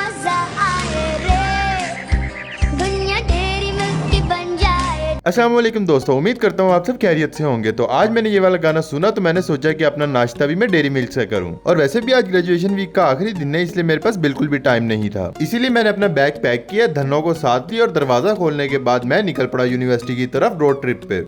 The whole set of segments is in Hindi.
मजा आए रे, दुनिया तेरी मिलती बन जाए। अस्सलाम वालेकुम दोस्तों, उम्मीद करता हूँ आप सब खैरियत से होंगे। तो आज मैंने ये वाला गाना सुना तो मैंने सोचा कि अपना नाश्ता भी मैं डेयरी मिल्क से करूँ। और वैसे भी आज ग्रेजुएशन वीक का आखिरी दिन है, इसलिए मेरे पास बिल्कुल भी टाइम नहीं था। इसीलिए मैंने अपना बैग पैक किया, धनों को साथ लिया और दरवाजा खोलने के बाद मैं निकल पड़ा यूनिवर्सिटी की तरफ रोड ट्रिप पे।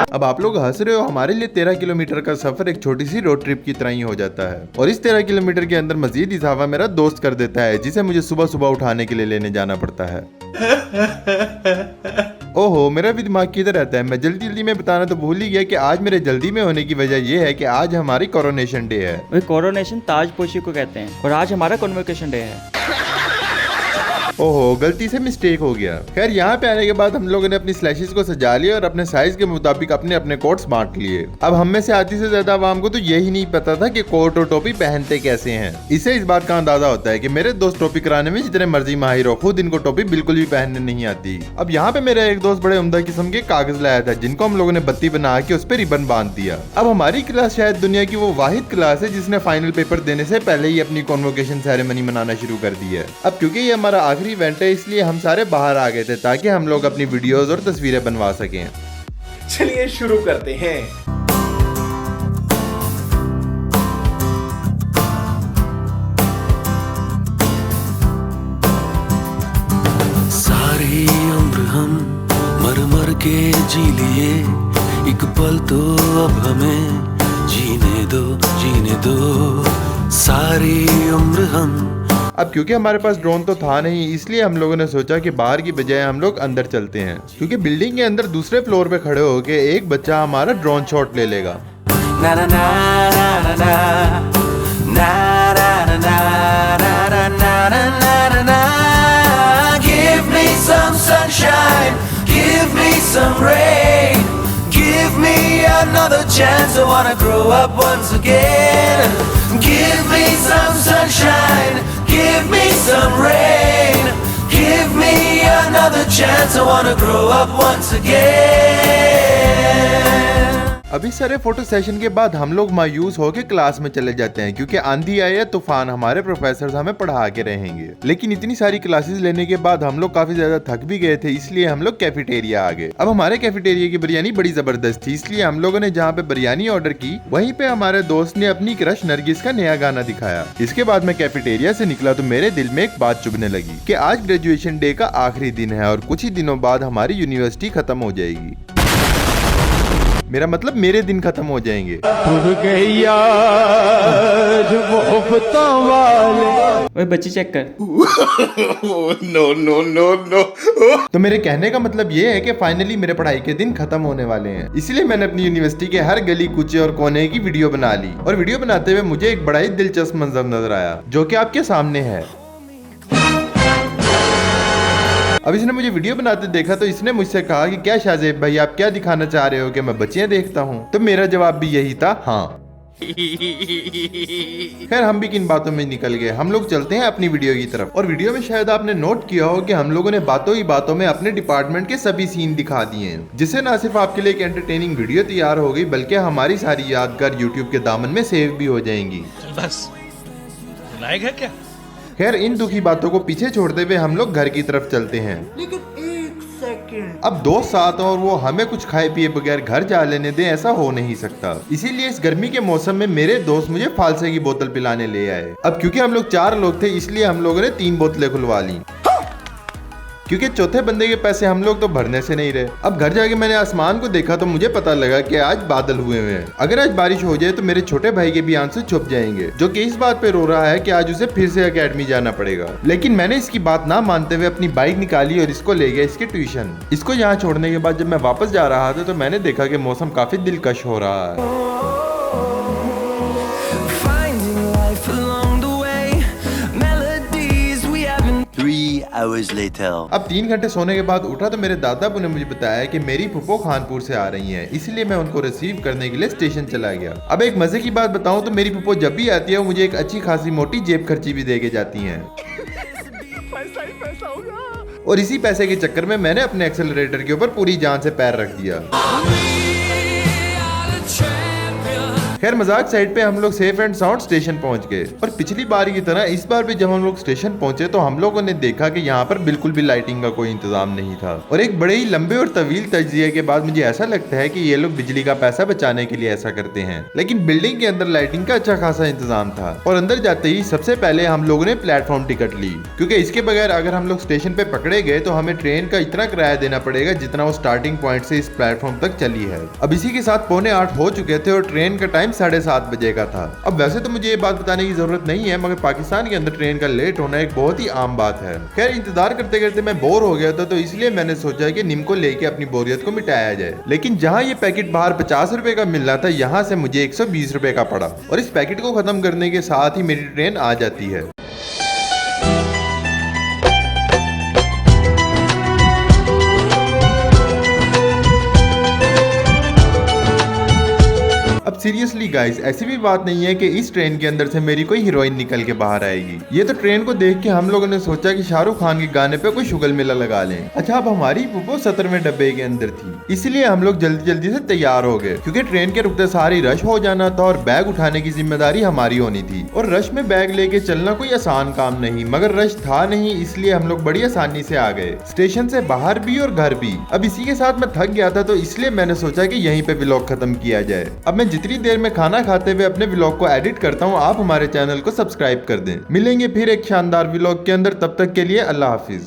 अब आप लोग हंस रहे हो, हमारे लिए 13 किलोमीटर का सफर एक छोटी सी रोड ट्रिप की तरह ही हो जाता है। और इस 13 किलोमीटर के अंदर मजीद इजाफा मेरा दोस्त कर देता है, जिसे मुझे सुबह सुबह उठाने के लिए लेने जाना पड़ता है। ओहो, मेरा भी दिमाग किधर रहता है। मैं जल्दी जल्दी में बताना तो भूल ही गया कि आज मेरे जल्दी में होने की वजह यह है कि आज हमारी कोरोनेशन डे है। कोरोनेशन ताजपोशी को कहते हैं और आज हमारा कन्वोकेशन डे है। ओहो, गलती से मिस्टेक हो गया। खैर, यहाँ पे आने के बाद हम लोगों ने अपनी स्लैशेस को सजा लिया और अपने साइज के मुताबिक अपने अपने कोट्स बांट लिए। अब हम में से आधी से ज्यादा आवाम को तो यही नहीं पता था कि कोट और टोपी पहनते कैसे हैं। इससे इस बात का अंदाजा होता है कि मेरे दोस्त टोपी कराने में जितने मर्जी माहिर हो, खुद इनको टोपी बिल्कुल भी पहनने नहीं आती। अब यहाँ पे मेरा एक दोस्त बड़े उम्दा किस्म के कागज लाया था, जिनको हम लोगों ने बत्ती बना के उस पर रिबन बांध दिया। अब हमारी क्लास शायद दुनिया की वो वाहिद क्लास है जिसने फाइनल पेपर देने से पहले ही अपनी कॉन्वोकेशन सेरेमनी मनाना शुरू कर दी है। अब क्योंकि ये हमारा आखिरी इवेंट है, इसलिए हम सारे बाहर आ गए थे ताकि हम लोग अपनी वीडियोस और तस्वीरें बनवा सकें। चलिए शुरू करते हैं। सारी उम्र हम मर मर के जी लिए, एक पल तो अब हमें जीने दो सारी उम्र हम। अब क्योंकि हमारे पास ड्रोन तो था नहीं, इसलिए हम लोगों ने सोचा कि बाहर की बजाय हम लोग अंदर चलते हैं, क्योंकि बिल्डिंग के अंदर दूसरे फ्लोर पे खड़े होके एक बच्चा हमारा ड्रोन शॉट ले लेगा। ना ना ना ना ना ना ना ना ना ना। Give me some sunshine, give me some rain, give me another chance. I wanna grow up once again. Give me some sunshine, give me some rain, give me another chance. I wanna grow up once again. अभी सारे फोटो सेशन के बाद हम लोग मायूस होकर क्लास में चले जाते हैं, क्योंकि आंधी आई है, तूफान, हमारे प्रोफेसर हमें पढ़ा के रहेंगे। लेकिन इतनी सारी क्लासेस लेने के बाद हम लोग काफी ज्यादा थक भी गए थे, इसलिए हम लोग कैफेटेरिया आ गए। अब हमारे कैफेटेरिया की बिरयानी बड़ी जबरदस्त थी, इसलिए हम लोगों ने जहाँ पे बिरयानी ऑर्डर की, वहीं पे हमारे दोस्त ने अपनी क्रश नरगिस का नया गाना दिखाया। इसके बाद मैं कैफेटेरिया से निकला तो मेरे दिल में एक बात चुभने लगी कि आज ग्रेजुएशन डे का आखिरी दिन है और कुछ ही दिनों बाद हमारी यूनिवर्सिटी खत्म हो जाएगी। मेरा मतलब मेरे दिन खत्म हो जाएंगे। ओए बच्ची चेक कर। नो। तो मेरे कहने का मतलब ये है कि फाइनली मेरे पढ़ाई के दिन खत्म होने वाले हैं, इसलिए मैंने अपनी यूनिवर्सिटी के हर गली कूचे और कोने की वीडियो बना ली। और वीडियो बनाते हुए मुझे एक बड़ा ही दिलचस्प मंजर नजर आया, जो कि आपके सामने है। अब इसने मुझे वीडियो बनाते देखा तो इसने मुझसे कहा कि क्या शाहजेब भाई, आप क्या दिखाना चाह रहे हो कि मैं बच्चियां देखता हूँ? तो मेरा जवाब भी यही था, हाँ। खैर, हम भी किन बातों में निकल गए। हम लोग चलते हैं अपनी वीडियो की तरफ। और वीडियो में शायद आपने नोट किया हो कि हम लोगों ने बातों ही बातों में अपने डिपार्टमेंट के सभी सीन दिखा दिए हैं, जिससे न सिर्फ आपके लिए एक एंटरटेनिंग वीडियो तैयार हो गई, बल्कि हमारी सारी यादगार यूट्यूब के दामन में सेव भी हो जाएंगी। बस लाएगा क्या? खैर, इन दुखी बातों को पीछे छोड़ते हुए हम लोग घर की तरफ चलते हैं। लेकिन एक सेकंड, अब दोस्त साथ और वो हमें कुछ खाए पिए बगैर घर जा लेने दें, ऐसा हो नहीं सकता। इसीलिए इस गर्मी के मौसम में मेरे दोस्त मुझे फालसे की बोतल पिलाने ले आए। अब क्योंकि हम लोग 4 लोग थे, इसलिए हम लोगों ने 3 बोतलें खुलवा ली, क्योंकि चौथे बंदे के पैसे हम लोग तो भरने से नहीं रहे। अब घर जाके मैंने आसमान को देखा तो मुझे पता लगा कि आज बादल हुए हुए हैं। अगर आज बारिश हो जाए तो मेरे छोटे भाई के भी आंसू छुप जाएंगे, जो कि इस बात पे रो रहा है कि आज उसे फिर से एकेडमी जाना पड़ेगा। लेकिन मैंने इसकी बात ना मानते हुए अपनी बाइक निकाली और इसको ले गया इसके ट्यूशन। इसको यहाँ छोड़ने के बाद जब मैं वापस जा रहा था तो मैंने देखा कि मौसम काफी दिलकश हो रहा है। अब 3 घंटे सोने के बाद उठा तो मेरे दादाबू ने मुझे बताया कि मेरी फुप्पो खानपुर से आ रही हैं, इसलिए मैं उनको रिसीव करने के लिए स्टेशन चला गया। अब एक मजे की बात बताऊं तो मेरी फुप्पो जब भी आती है वो मुझे एक अच्छी खासी मोटी जेब खर्ची भी दे के जाती हैं। पैसा ही पैसा होगा। और इसी पैसे के चक्कर में मैंने अपने एक्सेलरेटर के ऊपर पूरी जान से पैर रख दिया। खैर मजाक साइड पे हम लोग सेफ एंड साउंड स्टेशन पहुंच गए और पिछली बार की तरह इस बार भी जब हम लोग स्टेशन पहुंचे तो हम लोगों ने देखा कि यहाँ पर बिल्कुल भी लाइटिंग का कोई इंतजाम नहीं था और एक बड़े ही लंबे और तवील तजिए के बाद मुझे ऐसा लगता है कि ये लोग बिजली का पैसा बचाने के लिए ऐसा करते हैं। लेकिन बिल्डिंग के अंदर लाइटिंग का अच्छा खासा इंतजाम था और अंदर जाते ही सबसे पहले हम लोगों ने प्लेटफॉर्म टिकट ली, क्योंकि इसके बगैर अगर हम लोग स्टेशन पे पकड़े गए तो हमें ट्रेन का इतना किराया देना पड़ेगा जितना वो स्टार्टिंग पॉइंट से इस प्लेटफॉर्म तक चली है। अब इसी के साथ 7:45 हो चुके थे और ट्रेन का टाइम 7:30 बजे का था। अब वैसे तो मुझे ये बात बताने की जरूरत नहीं है, मगर पाकिस्तान के अंदर ट्रेन का लेट होना एक बहुत ही आम बात है। खैर इंतजार करते करते मैं बोर हो गया था, तो इसलिए मैंने सोचा कि निम को लेके अपनी बोरियत को मिटाया जाए। लेकिन जहाँ ये पैकेट बाहर 50 रुपए का मिल रहा था, यहाँ से मुझे 120 रुपए का पड़ा और इस पैकेट को खत्म करने के साथ ही मेरी ट्रेन आ जाती है। अब सीरियसली गाइस, ऐसी भी बात नहीं है कि इस ट्रेन के अंदर से मेरी कोई हीरोइन निकल के बाहर आएगी। ये तो ट्रेन को देख के हम लोगों ने सोचा कि शाहरुख खान के गाने पे कोई शुगल मेला लगा लें। अच्छा, अब हमारी पुप्पो 17वें डब्बे के अंदर थी, इसलिए हम लोग जल्दी जल्दी से तैयार हो गए, क्योंकि ट्रेन के रुकते सारी रश हो जाना था और बैग उठाने की जिम्मेदारी हमारी होनी थी। और रश में बैग लेके चलना कोई आसान काम नहीं, मगर रश था नहीं, इसलिए हम लोग बड़ी आसानी से आ गए, स्टेशन से बाहर भी और घर भी। अब इसी के साथ मैं थक गया था, तो इसलिए मैंने सोचा कि यहीं पे व्लॉग खत्म किया जाए। अब मैं जितनी देर में खाना खाते हुए अपने व्लॉग को एडिट करता हूँ, आप हमारे चैनल को सब्सक्राइब कर दें। मिलेंगे फिर एक शानदार व्लॉग के अंदर, तब तक के लिए अल्लाह हाफिज।